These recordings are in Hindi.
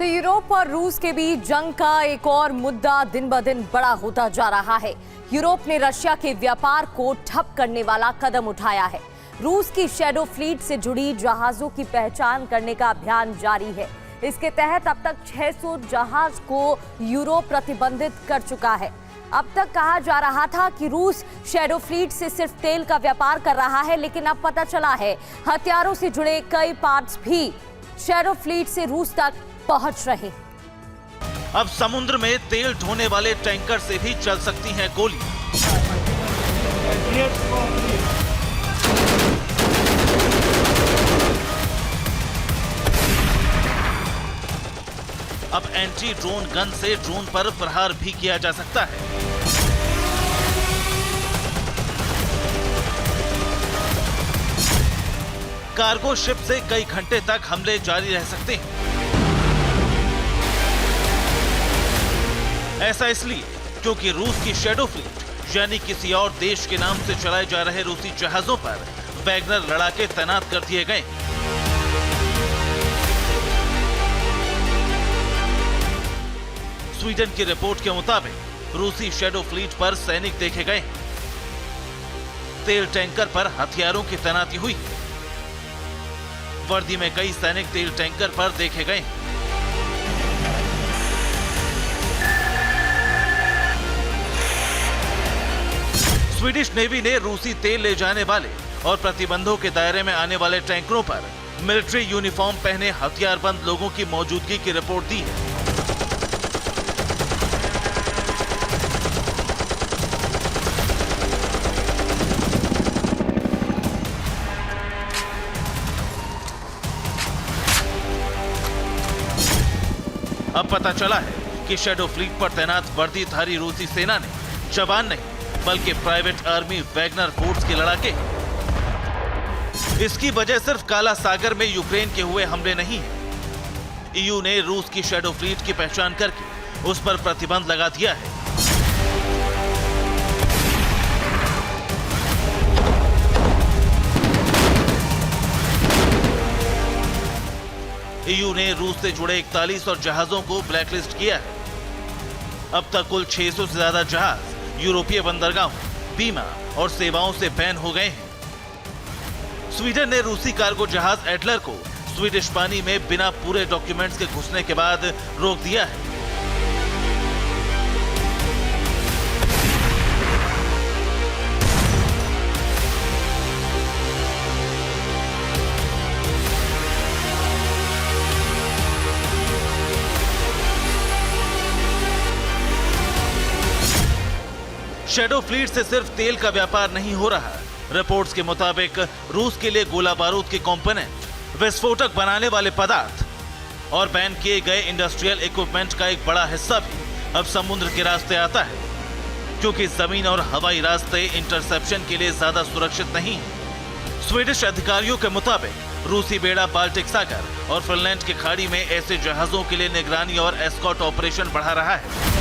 तो यूरोप और रूस के बीच जंग का एक और मुद्दा दिन ब दिन बड़ा होता जा रहा है। यूरोप ने रशिया के व्यापार को ठप करने वाला कदम उठाया है। रूस की शैडो फ्लीट से जुड़ी जहाजों की पहचान करने का अभियान जारी है। इसके तहत अब तक 600 जहाज को यूरोप प्रतिबंधित कर चुका है। अब तक कहा जा रहा था कि रूस शैडो फ्लीट से सिर्फ तेल का व्यापार कर रहा है, लेकिन अब पता चला है हथियारों से जुड़े कई पार्ट्स भी शैडो फ्लीट से रूस तक पहुंच रहे। अब समुद्र में तेल ढोने वाले टैंकर से भी चल सकती हैं गोली। अब एंटी ड्रोन गन से ड्रोन पर प्रहार भी किया जा सकता है। कार्गो शिप से कई घंटे तक हमले जारी रह सकते हैं। ऐसा इसलिए क्योंकि रूस की शैडो फ्लीट यानी किसी और देश के नाम से चलाए जा रहे रूसी जहाजों पर वैगनर लड़ाके तैनात कर दिए गए। स्वीडन की रिपोर्ट के मुताबिक रूसी शैडो फ्लीट पर सैनिक देखे गए। तेल टैंकर पर हथियारों की तैनाती हुई। वर्दी में कई सैनिक तेल टैंकर पर देखे गए। स्वीडिश नेवी ने रूसी तेल ले जाने वाले और प्रतिबंधों के दायरे में आने वाले टैंकरों पर मिलिट्री यूनिफॉर्म पहने हथियारबंद लोगों की मौजूदगी की रिपोर्ट दी है। अब पता चला है कि शैडो फ्लीट पर तैनात वर्दीधारी रूसी सेना ने जवान नहीं बल्कि प्राइवेट आर्मी वैगनर फोर्स के लड़ाके। इसकी वजह सिर्फ काला सागर में यूक्रेन के हुए हमले नहीं है। ईयू ने रूस की शैडो फ्लीट की पहचान करके उस पर प्रतिबंध लगा दिया है। ईयू ने रूस से जुड़े 41 और जहाजों को ब्लैकलिस्ट किया है। अब तक कुल 600 से ज्यादा जहाज यूरोपीय बंदरगाहों, बीमा और सेवाओं से बैन हो गए हैं। स्वीडन ने रूसी कार्गो जहाज एडलर को स्वीडिश पानी में बिना पूरे डॉक्यूमेंट्स के घुसने के बाद रोक दिया है। शैडो फ्लीट से सिर्फ तेल का व्यापार नहीं हो रहा। रिपोर्ट्स के मुताबिक रूस के लिए गोला बारूद के कंपोनेंट, विस्फोटक बनाने वाले पदार्थ और बैन किए गए इंडस्ट्रियल इक्विपमेंट का एक बड़ा हिस्सा भी अब समुद्र के रास्ते आता है, क्योंकि जमीन और हवाई रास्ते इंटरसेप्शन के लिए ज्यादा सुरक्षित नहीं है। स्वीडिश अधिकारियों के मुताबिक रूसी बेड़ा बाल्टिक सागर और फिनलैंड की खाड़ी में ऐसे जहाजों के लिए निगरानी और एस्कॉर्ट ऑपरेशन बढ़ा रहा है।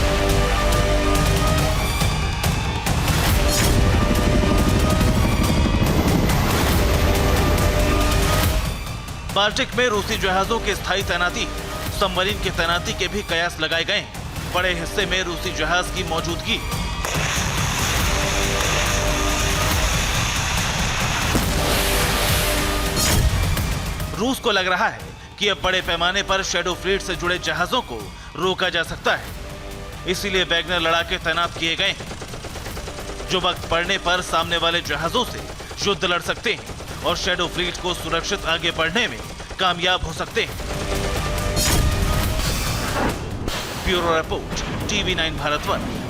बाल्टिक में रूसी जहाजों की स्थायी तैनाती, सबमरीन की तैनाती के भी कयास लगाए गए हैं। बड़े हिस्से में रूसी जहाज की मौजूदगी। रूस को लग रहा है कि अब बड़े पैमाने पर शैडो फ्लीट से जुड़े जहाजों को रोका जा सकता है। इसीलिए वैगनर लड़ाके तैनात किए गए हैं, जो वक्त पड़ने पर सामने वाले जहाजों से युद्ध लड़ सकते हैं और शैडो फ्लीट को सुरक्षित आगे बढ़ने में कामयाब हो सकते हैं। Bureau report, TV9 Bharatvarsh.